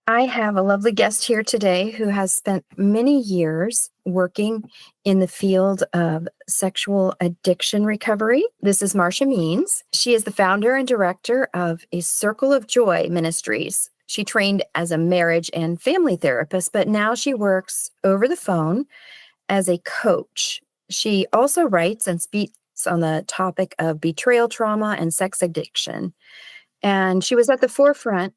I have a lovely guest here today who has spent many years working in the field of sexual addiction recovery. This is Marsha Means. She is the founder and director of a Circle of Joy Ministries. She trained as a marriage and family therapist, but now she works over the phone as a coach. She also writes and speaks on the topic of betrayal trauma and sex addiction. And she was at the forefront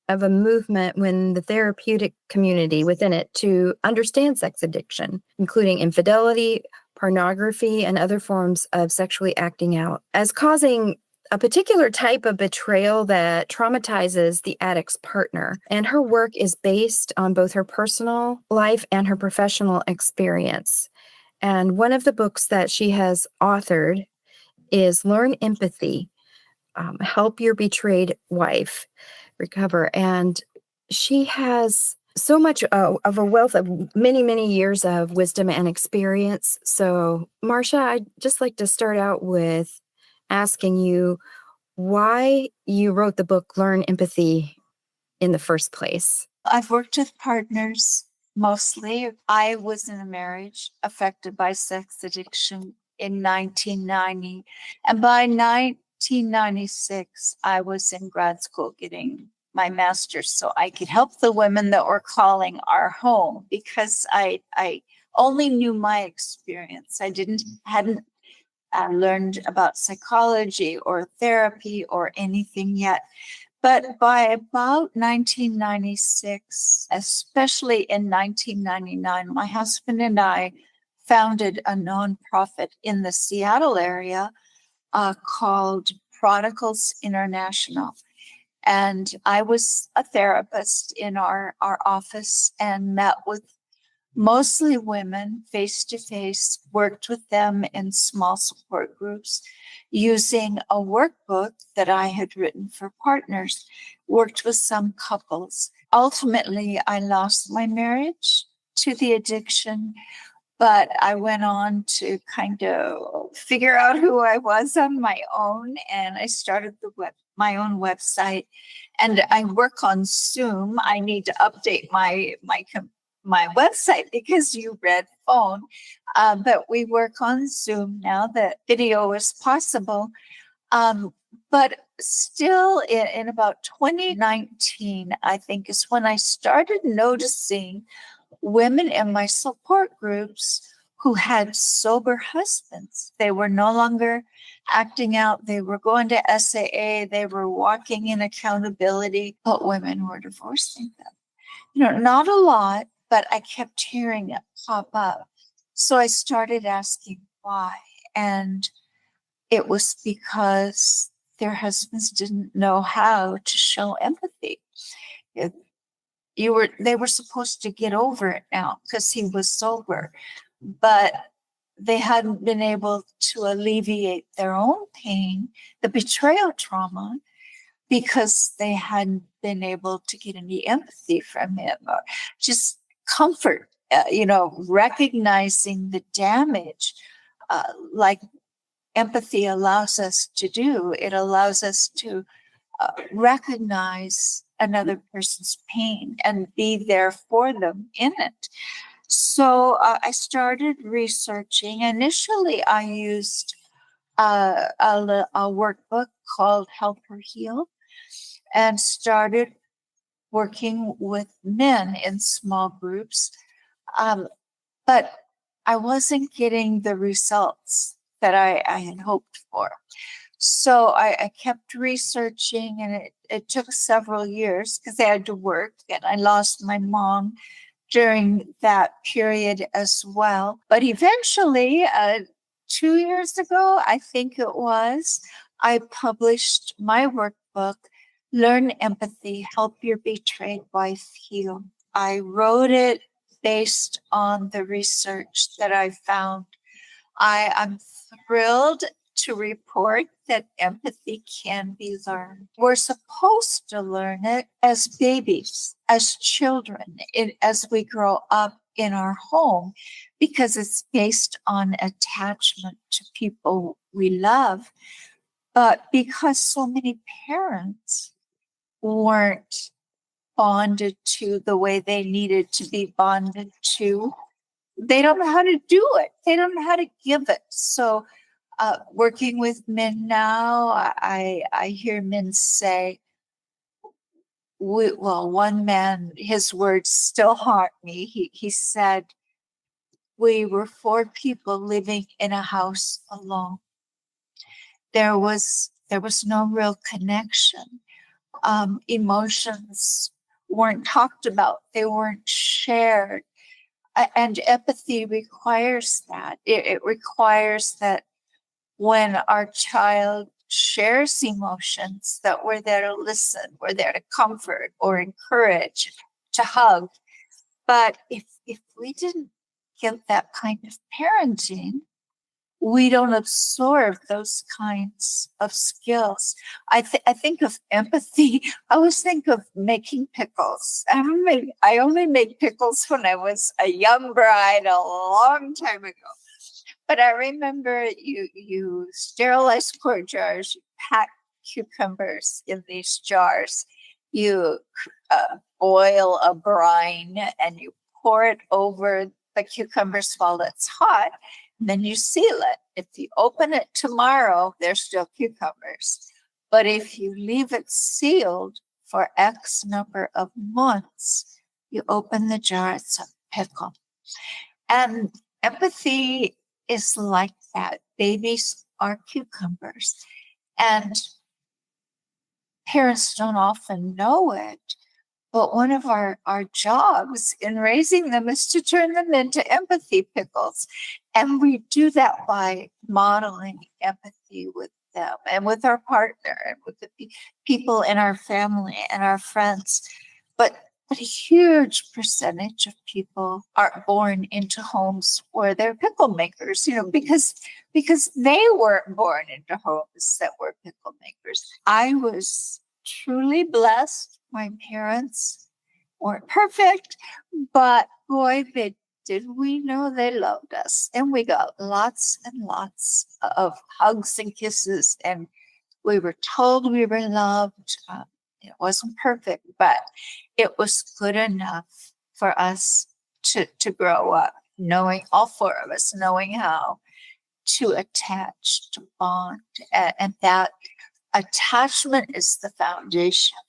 of a movement when the therapeutic community within it to understand sex addiction, including infidelity, pornography, and other forms of sexually acting out, as causing a particular type of betrayal that traumatizes the addict's partner. And her work is based on both her personal life and her professional experience. And one of the books that she has authored is Learn Empathy, Help Your Betrayed Wife Recover. And she has so much of a wealth of many, many years of wisdom and experience. So, Marsha, I'd just like to start out with asking you why you wrote the book Learn Empathy in the first place. I've worked with partners mostly. I was in a marriage affected by sex addiction in 1990. And by 1996, I was in grad school getting my master's so I could help the women that were calling our home, because I only knew my experience. I hadn't learned about psychology or therapy or anything yet. But by about 1996, especially in 1999, my husband and I founded a nonprofit in the Seattle area called Prodigals International. And I was a therapist in our office and met with mostly women face to face, worked with them in small support groups using a workbook that I had written for partners, worked with some couples. Ultimately, I lost my marriage to the addiction, but I went on to kind of figure out who I was on my own, and I started my own website, and I work on Zoom. I need to update my website because you read phone, but we work on Zoom now that video is possible. But still, in about 2019, I think is when I started noticing women in my support groups who had sober husbands. They were no longer acting out. They were going to SAA. They were walking in accountability, but women were divorcing them. Not a lot, but I kept hearing it pop up. So I started asking why. And it was because their husbands didn't know how to show empathy. They were supposed to get over it now because he was sober, but they hadn't been able to alleviate their own pain, the betrayal trauma, because they hadn't been able to get any empathy from him, or just comfort, recognizing the damage, like empathy allows us to do. It allows us to recognize another person's pain and be there for them in it. So I started researching. Initially, I used a workbook called Help Her Heal, and started working with men in small groups. But I wasn't getting the results that I had hoped for. So I kept researching, and it took several years because I had to work, and I lost my mom during that period as well. But eventually, 2 years ago, I think it was, I published my workbook, Learn Empathy, Help Your Betrayed Wife Heal. I wrote it based on the research that I found. I'm thrilled to report that empathy can be learned. We're supposed to learn it as babies, as children, as we grow up in our home, because it's based on attachment to people we love. But because so many parents weren't bonded to the way they needed to be bonded to. They don't know how to do it. They don't know how to give it. So working with men now, I hear men say, one man, his words still haunt me. He said, we were 4 people living in a house alone. There was no real connection. Emotions weren't talked about. They weren't shared. And empathy requires that. It requires that when our child shares emotions, that we're there to listen, we're there to comfort or encourage, to hug. But if we didn't get that kind of parenting, we don't absorb those kinds of skills. I think of empathy. I always think of making pickles. I only made pickles when I was a young bride a long time ago. But I remember you sterilize quart jars, you pack cucumbers in these jars, you boil a brine and you pour it over the cucumbers while it's hot. Then you seal it. If you open it tomorrow, there's still cucumbers. But if you leave it sealed for X number of months, you open the jar, it's a pickle. And empathy is like that. Babies are cucumbers. And parents don't often know it. But one of our jobs in raising them is to turn them into empathy pickles. And we do that by modeling empathy with them and with our partner and with the people in our family and our friends. But a huge percentage of people are born into homes where they're pickle makers, because they weren't born into homes that were pickle makers. I was truly blessed. My parents weren't perfect, but boy, did we know they loved us. And we got lots and lots of hugs and kisses, and we were told we were loved. It wasn't perfect, but it was good enough for us to grow up, knowing, all 4 of us, knowing how to attach, to bond. And that attachment is the foundation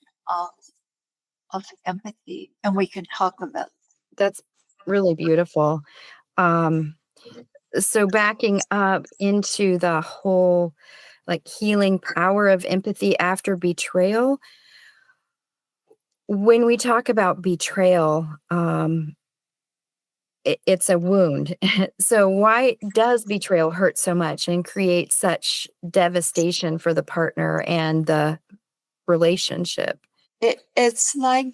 of empathy, and we can talk about it. That's really beautiful. So backing up into the whole healing power of empathy after betrayal, when we talk about betrayal, it's a wound. So why does betrayal hurt so much and create such devastation for the partner and the relationship? It's like,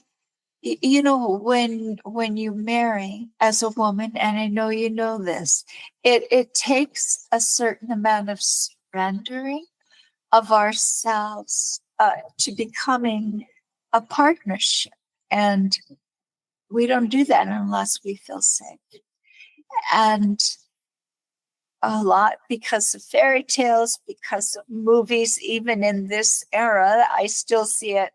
when you marry as a woman, and I know you know this, it takes a certain amount of surrendering of ourselves to becoming a partnership. And we don't do that unless we feel safe. And a lot because of fairy tales, because of movies, even in this era, I still see it,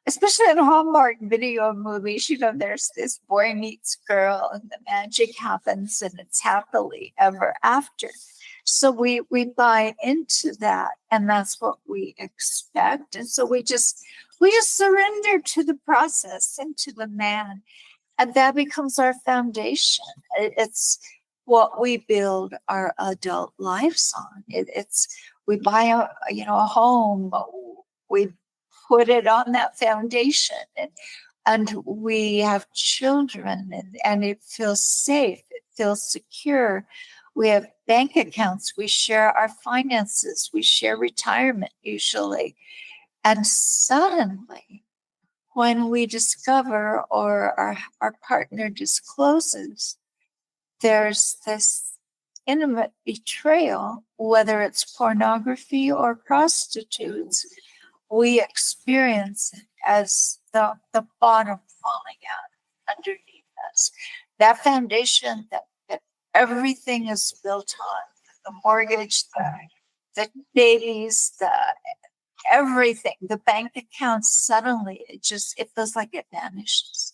especially in Hallmark video movies. There's this boy meets girl and the magic happens and it's happily ever after. So we buy into that, and that's what we expect. And so we just surrender to the process and to the man. And that becomes our foundation. It's what we build our adult lives on. We buy a home, we put it on that foundation, and we have children, and it feels safe, it feels secure. We have bank accounts, we share our finances, we share retirement usually. And suddenly, when we discover or our partner discloses, there's this intimate betrayal, whether it's pornography or prostitutes, we experience it as the bottom falling out underneath us. That foundation that everything is built on, the mortgage, the babies, everything, the bank account, suddenly it feels like it vanishes.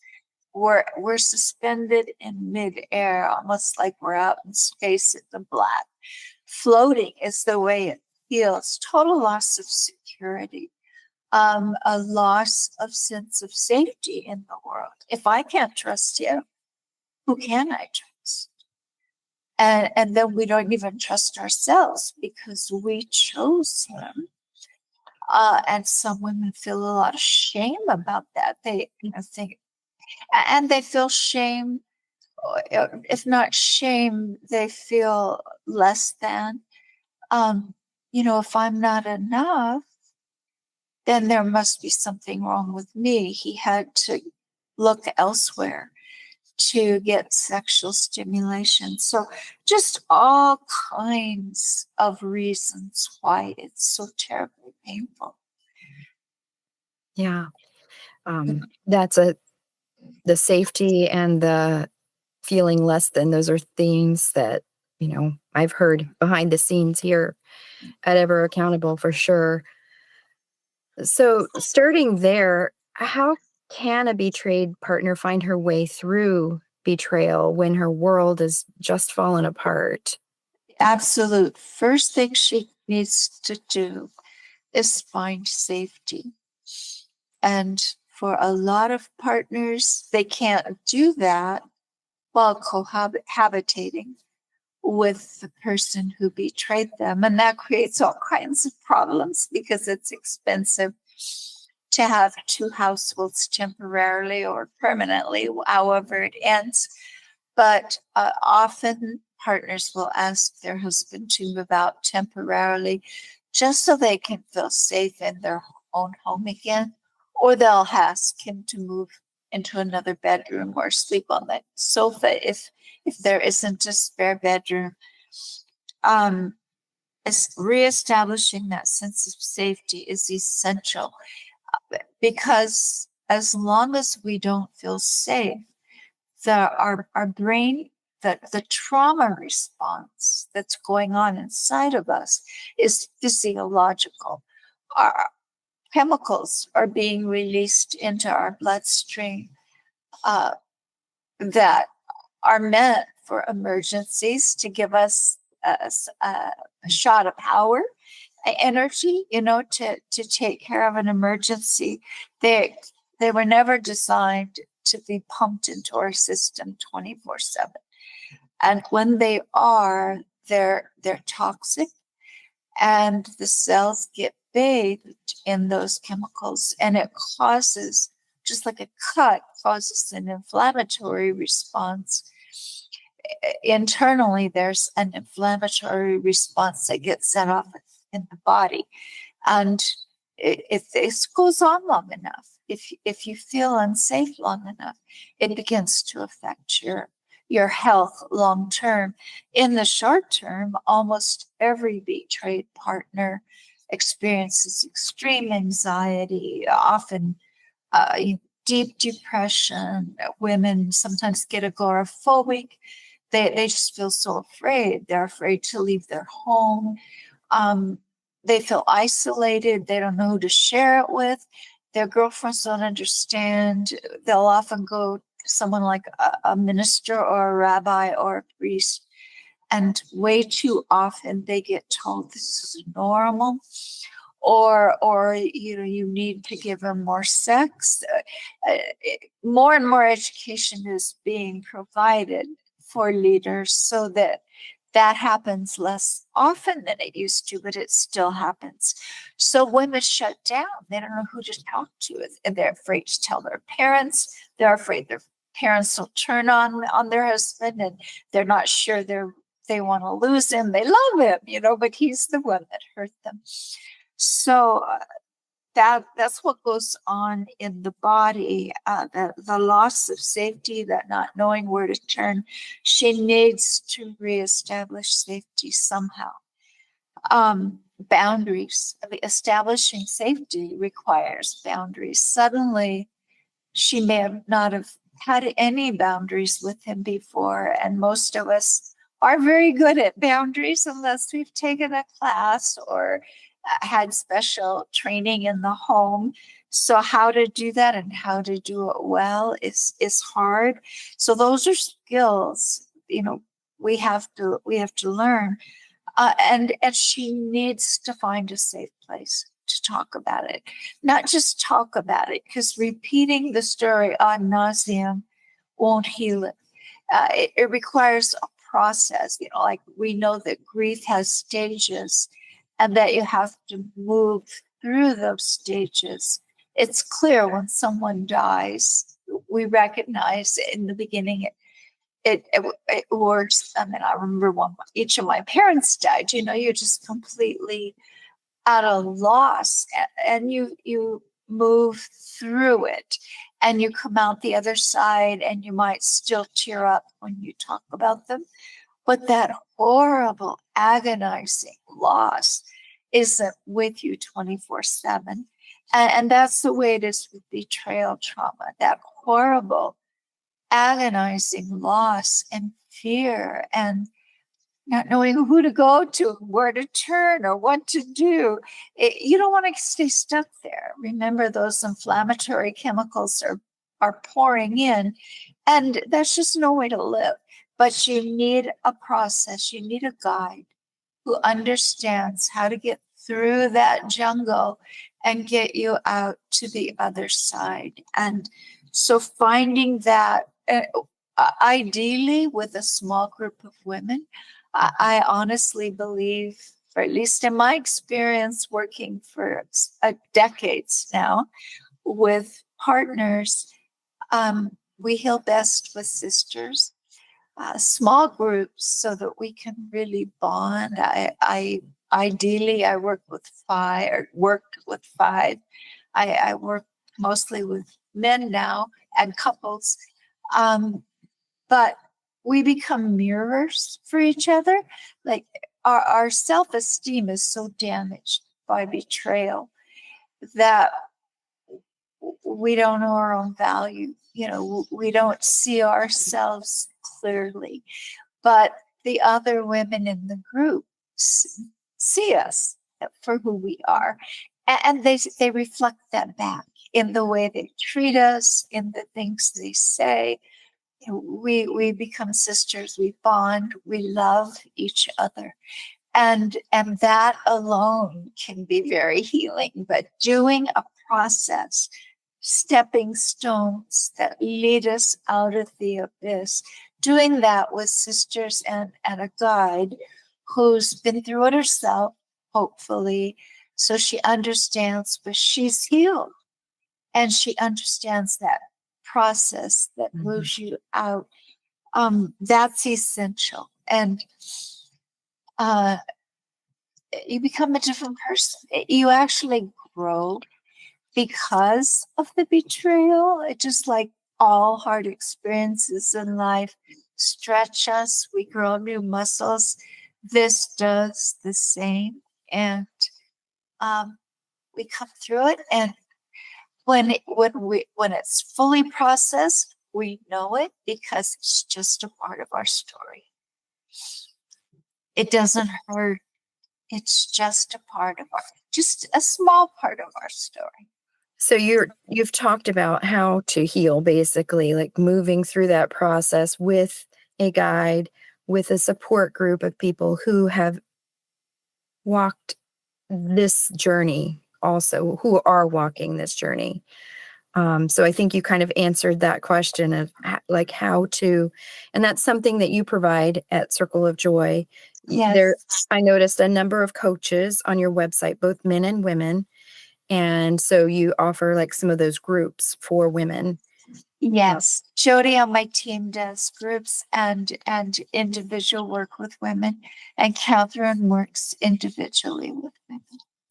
We're suspended in midair, almost like we're out in space in the black. Floating is the way it feels. Total loss of security, a loss of sense of safety in the world. If I can't trust you, who can I trust? And then we don't even trust ourselves because we chose him. And some women feel a lot of shame about that. They think, and they feel shame. If not shame, they feel less than. If I'm not enough, then there must be something wrong with me. He had to look elsewhere to get sexual stimulation. So just all kinds of reasons why it's so terribly painful. Yeah. That's the safety and the feeling less than. Those are themes that, I've heard behind the scenes here at Ever Accountable for sure. So starting there, how can a betrayed partner find her way through betrayal when her world is just fallen apart? Absolute first thing she needs to do is find safety. And for a lot of partners, they can't do that while cohabitating with the person who betrayed them. And that creates all kinds of problems because it's expensive to have two households temporarily or permanently, however it ends. But often partners will ask their husband to move out temporarily just so they can feel safe in their own home again, or they'll ask him to move into another bedroom or sleep on the sofa if there isn't a spare bedroom. Reestablishing that sense of safety is essential because as long as we don't feel safe, our brain, the trauma response that's going on inside of us is physiological. Our chemicals are being released into our bloodstream that are meant for emergencies to give us a shot of power, energy, to take care of an emergency. They were never designed to be pumped into our system 24/7. And when they are, they're toxic, and the cells get bathed in those chemicals, and it causes, just like a cut causes an inflammatory response. Internally, there's an inflammatory response that gets set off in the body. And if this goes on long enough, if you feel unsafe long enough, it begins to affect your health long term. In the short term, almost every betrayed partner experiences extreme anxiety, often deep depression. Women sometimes get agoraphobic. They just feel so afraid. They're afraid to leave their home. They feel isolated. They don't know who to share it with. Their girlfriends don't understand. They'll often go to someone like a minister or a rabbi or a priest. And way too often they get told this is normal, or you need to give them more sex. More and more education is being provided for leaders so that happens less often than it used to, but it still happens. So women shut down. They don't know who to talk to, and they're afraid to tell their parents. They're afraid their parents will turn on their husband, and they're not sure they want to lose him. They love him, but he's the one that hurt them. So that's what goes on in the body, the loss of safety, that not knowing where to turn. She needs to reestablish safety somehow. Boundaries. Establishing safety requires boundaries. Suddenly, she may not have had any boundaries with him before, and most of us are very good at boundaries unless we've taken a class or had special training in the home. So how to do that and how to do it well is hard. So those are skills, we have to learn. And she needs to find a safe place to talk about it, not just talk about it, because repeating the story ad nauseum won't heal it. It requires a process, like we know that grief has stages and that you have to move through those stages. It's clear when someone dies, we recognize in the beginning it works. I mean, I remember when each of my parents died, you're just completely at a loss, and you move through it and you come out the other side, and you might still tear up when you talk about them, but that horrible agonizing loss isn't with you 24/7. And that's the way it is with betrayal trauma, that horrible agonizing loss and fear and not knowing who to go to, where to turn, or what to do. You don't want to stay stuck there. Remember, those inflammatory chemicals are pouring in, and that's just no way to live. But you need a process, you need a guide who understands how to get through that jungle and get you out to the other side. And so finding that, ideally with a small group of women, I honestly believe, or at least in my experience working for decades now with partners, we heal best with sisters, small groups, so that we can really bond. I ideally I worked with five. I work mostly with men now and couples, but we become mirrors for each other. Like our self-esteem is so damaged by betrayal that we don't know our own value. We don't see ourselves clearly, but the other women in the group see us for who we are. And they reflect that back in the way they treat us, in the things they say. We become sisters, we bond, we love each other. And that alone can be very healing. But doing a process, stepping stones that lead us out of the abyss, doing that with sisters and a guide who's been through it herself, hopefully, so she understands, but she's healed. And she understands that process that moves you out. That's essential. And you become a different person. You actually grow because of the betrayal. It just like all hard experiences in life stretch us. We grow new muscles. This does the same. And we come through it. And when it's fully processed, we know it because it's just a part of our story. It doesn't hurt. It's just just a small part of our story. So you've talked about how to heal, basically, like moving through that process with a guide, with a support group of people who have walked this journey, also who are walking this journey. So I think you kind of answered that question of like how to, and that's something that you provide at Circle of Joy. Yes. I noticed a number of coaches on your website, both men and women. And so you offer like some of those groups for women. Yes. Jody on my team does groups and individual work with women, and Catherine works individually with women.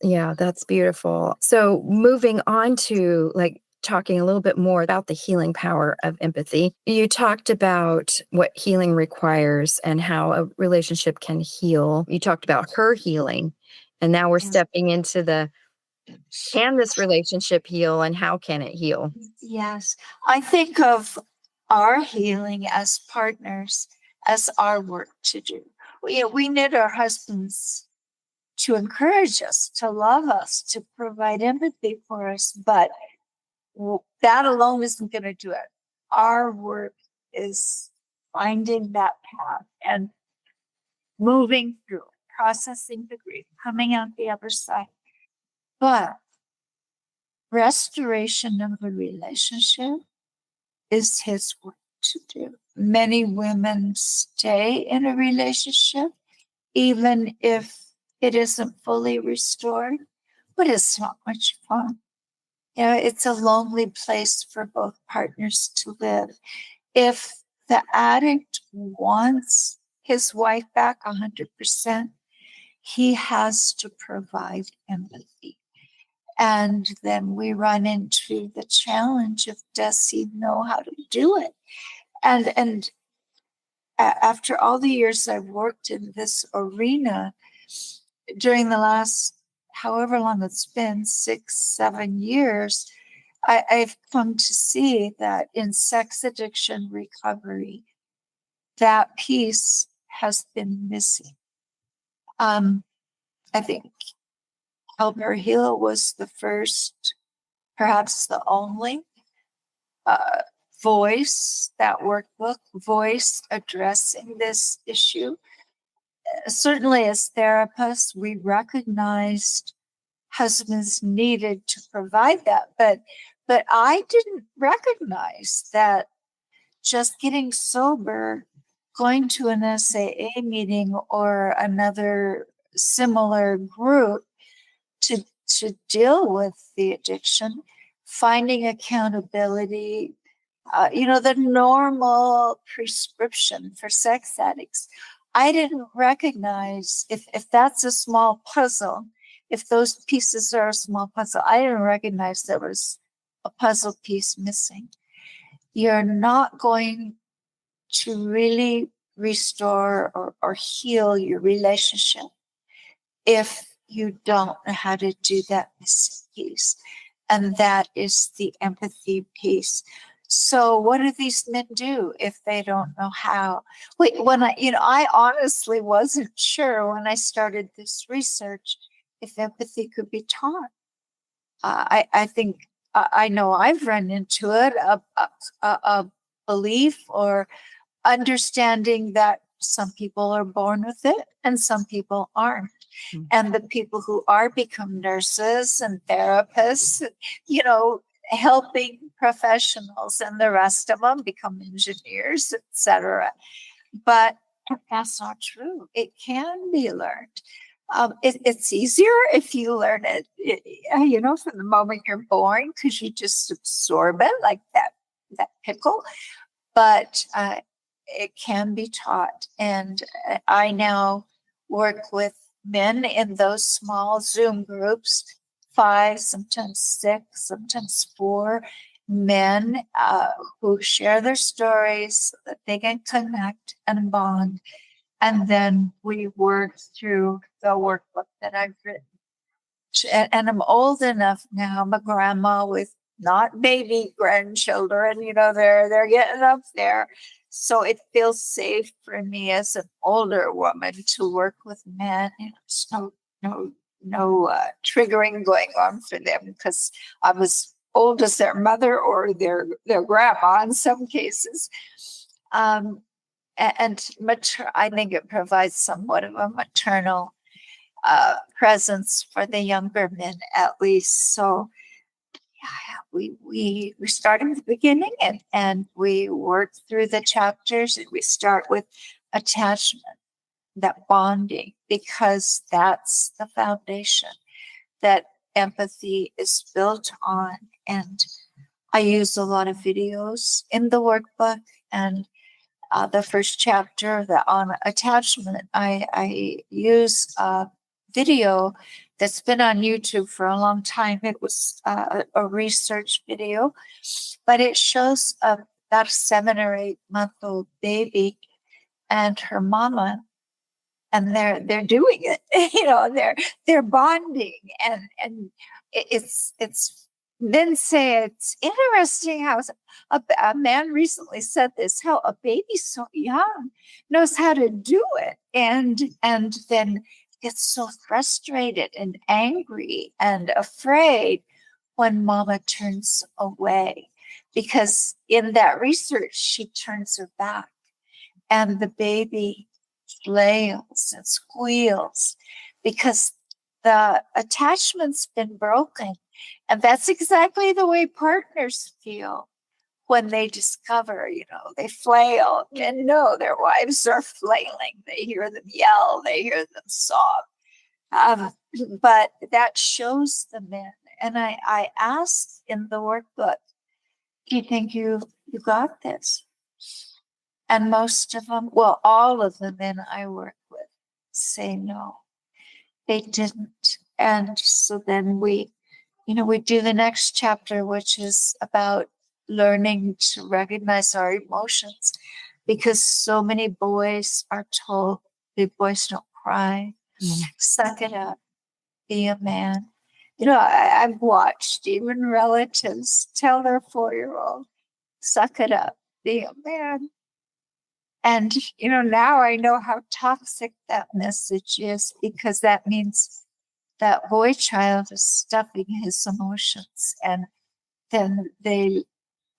Yeah, that's beautiful. So moving on to like talking a little bit more about the healing power of empathy. You talked about what healing requires and how a relationship can heal. You talked about her healing, and now we're stepping into can this relationship heal and how can it heal? Yes. I think of our healing as partners, as our work to do. We need our husbands to encourage us, to love us, to provide empathy for us. But that alone isn't going to do it. Our work is finding that path and moving through, processing the grief, coming out the other side. But restoration of a relationship is his work to do. Many women stay in a relationship even if it isn't fully restored, but it's not much fun. You know, it's a lonely place for both partners to live. If the addict wants his wife back 100%, he has to provide empathy. And then we run into the challenge of, does he know how to do it? And after all the years I've worked in this arena, during the last, however long it's been, 6-7 years, I've come to see that in sex addiction recovery, that piece has been missing. I think Help Her Heal was the first, perhaps the only voice, that workbook voice addressing this issue. Certainly as therapists, we recognized husbands needed to provide that, but I didn't recognize that just getting sober, going to an SAA meeting or another similar group to deal with the addiction, finding accountability, the normal prescription for sex addicts. I didn't recognize if that's a small puzzle, if those pieces are a small puzzle, I didn't recognize there was a puzzle piece missing. You're not going to really restore or heal your relationship if you don't know how to do that missing piece. And that is the empathy piece. So what do these men do if they don't know how? I honestly wasn't sure when I started this research if empathy could be taught. I think I know I've run into it, a belief or understanding that some people are born with it and some people aren't. Mm-hmm. And the people who are become nurses and therapists, helping professionals, and the rest of them become engineers, etc. But that's not true. It can be learned. It's easier if you learn it, from the moment you're born, because you just absorb it like that pickle. But it can be taught. And I now work with men in those small Zoom groups, 5, sometimes 6, sometimes 4 men who share their stories so that they can connect and bond. And then we work through the workbook that I've written. And I'm old enough now. I'm a grandma with not baby grandchildren, they're getting up there. So it feels safe for me as an older woman to work with men. There's no triggering going on for them because I was old as their mother or their grandma in some cases. And I think it provides somewhat of a maternal presence for the younger men, at least. So we start at the beginning and we work through the chapters. And we start with attachment, that bonding, because that's the foundation that empathy is built on. And I use a lot of videos in the workbook, and the first chapter on attachment, I use a video that's been on YouTube for a long time. It was a research video, but it shows about a 7 or 8 month old baby and her mama, and they're doing it. They're bonding, and it's then say it's interesting how a man recently said this, how a baby so young knows how to do it, and then get so frustrated and angry and afraid when mama turns away, because in that research, she turns her back and the baby flails and squeals because the attachment's been broken. And that's exactly the way partners feel when they discover, they flail and know their wives are flailing. They hear them yell, they hear them sob. But that shows the men. And I asked in the workbook, do you think you got this? And most of them, well, all of the men I work with say no, they didn't. And so then we do the next chapter, which is about learning to recognize our emotions, because so many boys are told, big boys don't cry, suck it up, be a man. I've watched even relatives tell their 4-year-old, suck it up, be a man. And, now I know how toxic that message is, because that means that boy child is stuffing his emotions, and then they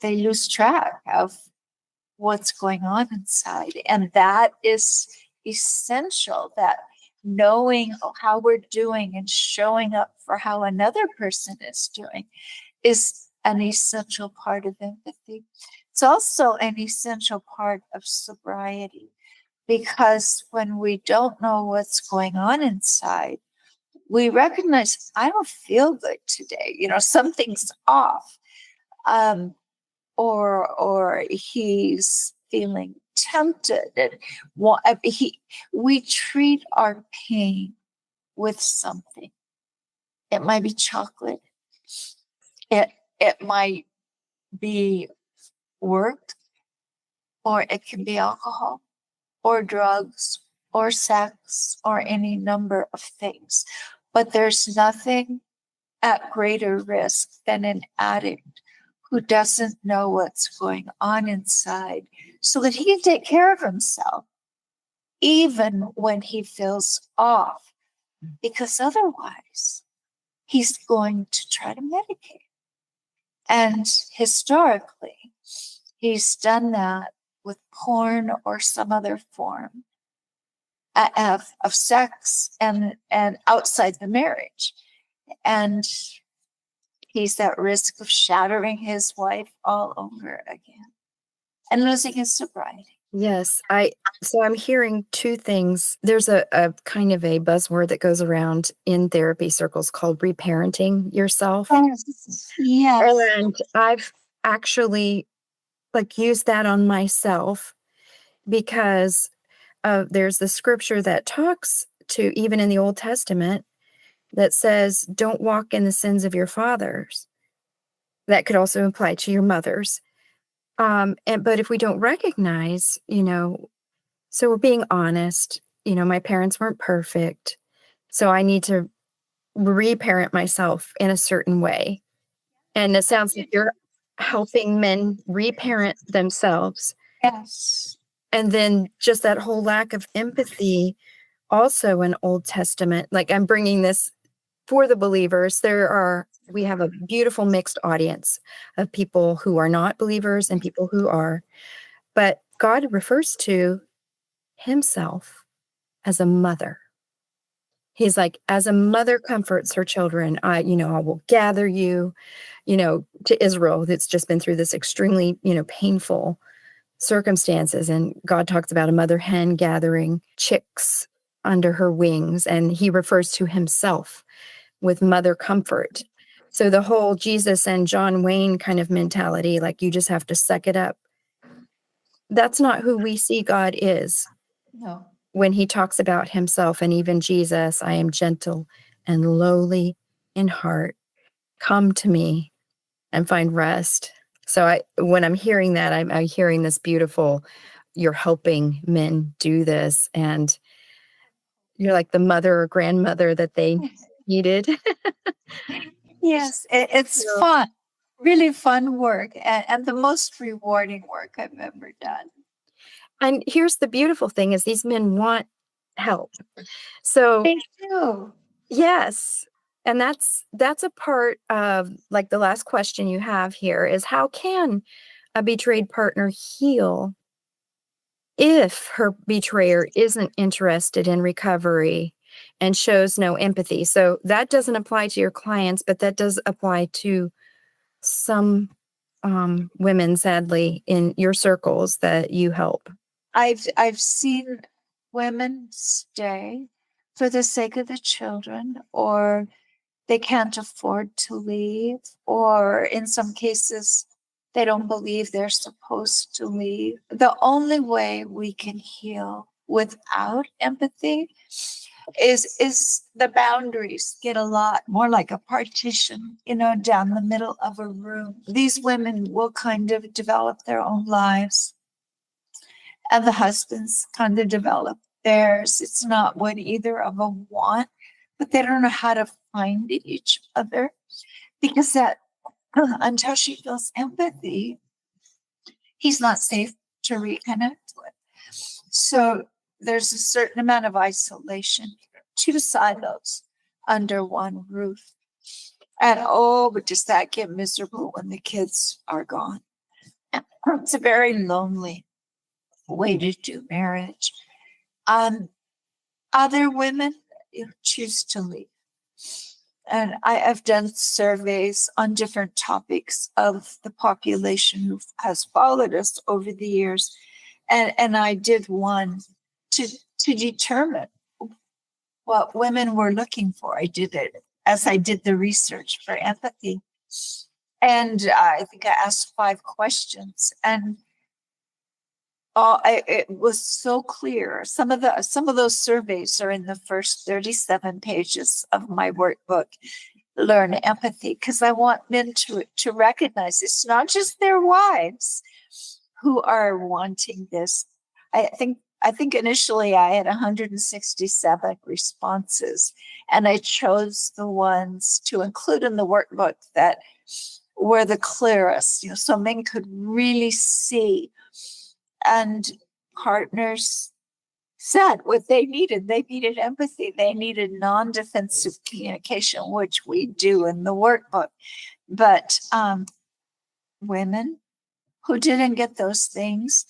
lose track of what's going on inside. And that is essential, that knowing how we're doing and showing up for how another person is doing is an essential part of empathy. It's also an essential part of sobriety, because when we don't know what's going on inside, we recognize, I don't feel good today. Something's off. Or he's feeling tempted, and we treat our pain with something. It might be chocolate. It might be work, or it can be alcohol, or drugs, or sex, or any number of things. But there's nothing at greater risk than an addict who doesn't know what's going on inside, so that he can take care of himself, even when he feels off, because otherwise he's going to try to medicate. And historically, he's done that with porn or some other form of sex and outside the marriage. And he's at risk of shattering his wife all over again and losing his sobriety. Yes, so I'm hearing two things. There's a kind of a buzzword that goes around in therapy circles called reparenting yourself. Yes. And I've actually used that on myself, because there's the scripture that talks to, even in the Old Testament, that says, don't walk in the sins of your fathers. That could also apply to your mothers. But if we don't recognize, so we're being honest, my parents weren't perfect, so I need to reparent myself in a certain way. And it sounds like you're helping men reparent themselves. Yes. And then just that whole lack of empathy, also in Old Testament, I'm bringing this for the believers. We have a beautiful mixed audience of people who are not believers and people who are, but God refers to himself as a mother. He's like, as a mother comforts her children, I will gather you, to Israel that's just been through this extremely, painful circumstances. And God talks about a mother hen gathering chicks under her wings. And he refers to himself with mother comfort. So the whole Jesus and John Wayne kind of mentality, you just have to suck it up. That's not who we see God is. No. When he talks about himself, and even Jesus, I am gentle and lowly in heart. Come to me and find rest. So when I'm hearing that, I'm hearing this beautiful, you're helping men do this. And you're like the mother or grandmother that they needed. Yes, it's fun, really fun work, and the most rewarding work I've ever done. And here's the beautiful thing is these men want help. So Thank you. yes. And that's a part of like the last question you have here is how can a betrayed partner heal if her betrayer isn't interested in recovery and shows no empathy? So that doesn't apply to your clients, but that does apply to some women, sadly, in your circles that you help. I've seen women stay for the sake of the children, or they can't afford to leave, or in some cases, they don't believe they're supposed to leave. The only way we can heal without empathy is the boundaries get a lot more like a partition, down the middle of a room. These women will kind of develop their own lives, and the husbands kind of develop theirs. It's not what either of them want, but they don't know how to find each other, because that until she feels empathy, he's not safe to reconnect with. So there's a certain amount of isolation, two silos under one roof. And oh, but does that get miserable when the kids are gone? It's a very lonely way to do marriage. Other women choose to leave. And I've done surveys on different topics of the population who has followed us over the years. And I did one to determine what women were looking for. I did it as I did the research for empathy. And I think I asked 5 questions, and it was so clear. Some of those surveys are in the first 37 pages of my workbook, Learn Empathy, because I want men to recognize it's not just their wives who are wanting this. I think initially I had 167 responses, and I chose the ones to include in the workbook that were the clearest, so men could really see. And partners said what they needed. They needed empathy. They needed non-defensive communication, which we do in the workbook. But women who didn't get those things,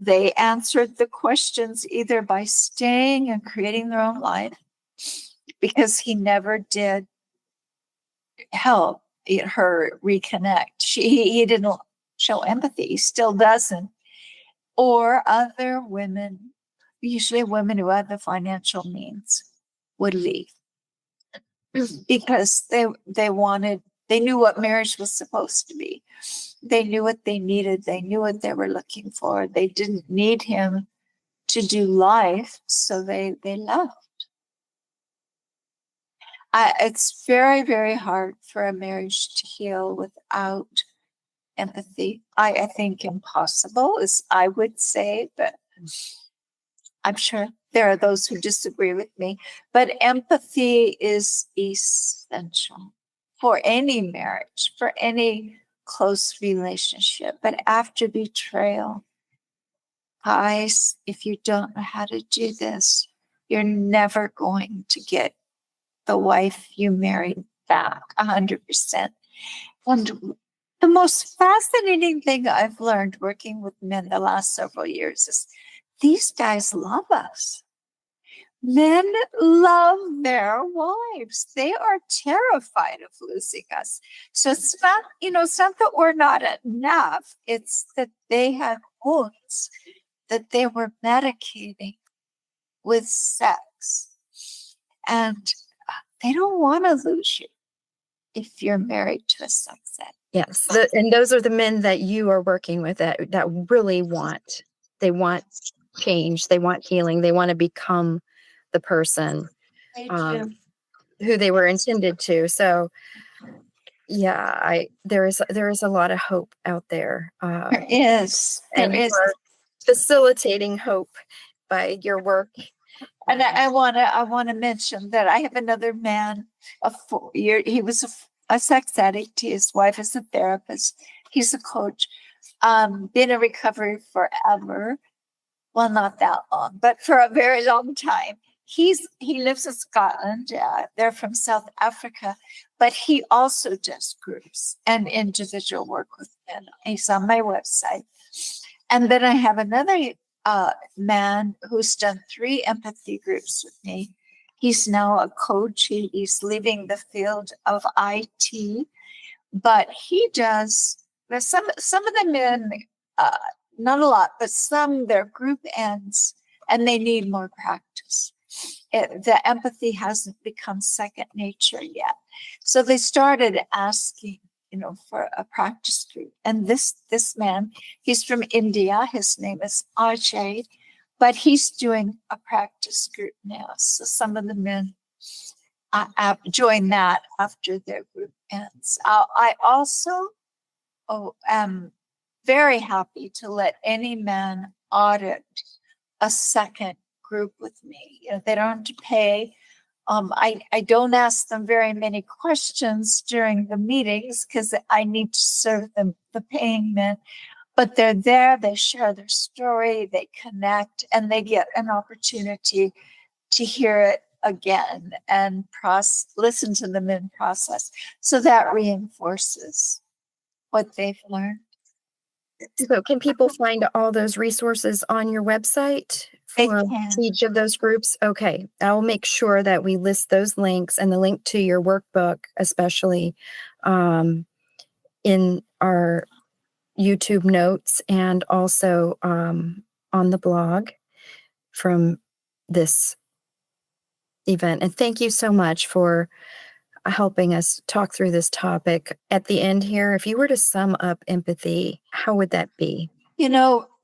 they answered the questions either by staying and creating their own life, because he never did help her reconnect. He didn't show empathy. He still doesn't. Or other women, usually women who had the financial means, would leave because they knew what marriage was supposed to be. They knew what they needed. They knew what they were looking for. They didn't need him to do life, so they left. It's very, very hard for a marriage to heal without empathy. I think impossible, is I would say, but I'm sure there are those who disagree with me. But empathy is essential for any marriage, for any close relationship. But after betrayal, guys, if you don't know how to do this, you're never going to get the wife you married back 100%. And the most fascinating thing I've learned working with men the last several years is these guys love us. Men love their wives. They are terrified of losing us. So it's not, it's not that we're not enough. It's that they have wounds that they were medicating with sex. And they don't want to lose you if you're married to a sex addict. Yes. And those are the men that you are working with that really want change. They want healing. They want to become the person who they were intended to. So yeah, there is a lot of hope out there. There is. And you are facilitating hope by your work. And I want to mention that I have another man, he was a sex addict. His wife is a therapist. He's a coach. Been in recovery forever. well, not that long, but for a very long time. He lives in Scotland. They're from South Africa, but he also does groups and individual work with men. He's on my website. And then I have another man who's done 3 empathy groups with me. He's now a coach. He's leaving the field of IT, but he does. There's some of the men, not a lot, but some, their group ends and they need more practice. The empathy hasn't become second nature yet. So they started asking, for a practice group. And this man, he's from India. His name is Ajay, but he's doing a practice group now. So some of the men join that after their group ends. I also am very happy to let any man audit a second group with me. They don't have to pay. I don't ask them very many questions during the meetings because I need to serve them, the paying men. But they're there, they share their story, they connect, and they get an opportunity to hear it again and listen to them in process. So that reinforces what they've learned. So can people find all those resources on your website for each of those groups? Okay. I'll make sure that we list those links and the link to your workbook, especially in our YouTube notes and also on the blog from this event. And thank you so much for helping us talk through this topic. At the end here, if you were to sum up empathy, how would that be?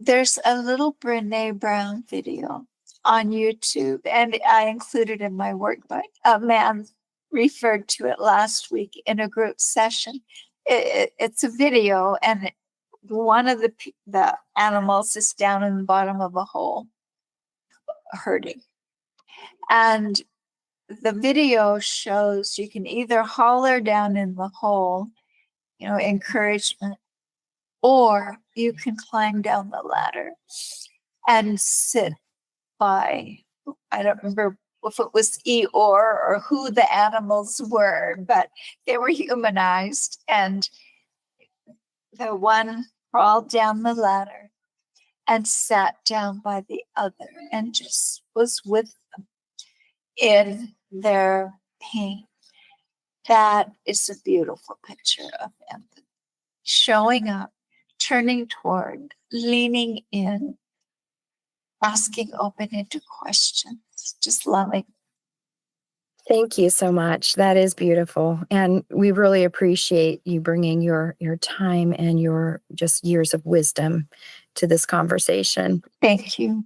There's a little Brene Brown video on YouTube, and I included in my workbook. A man referred to it last week in a group session. It's a video, and one of the animals is down in the bottom of a hole, hurting. And the video shows you can either holler down in the hole, encouragement, or you can climb down the ladder and sit by, I don't remember if it was Eeyore or who the animals were, but they were humanized. And the one crawled down the ladder and sat down by the other and just was with them in their pain. That is a beautiful picture of empathy. Showing up, turning toward, leaning in, asking open-ended questions, just loving. Thank you so much. That is beautiful. And we really appreciate you bringing your time and your just years of wisdom to this conversation. Thank you.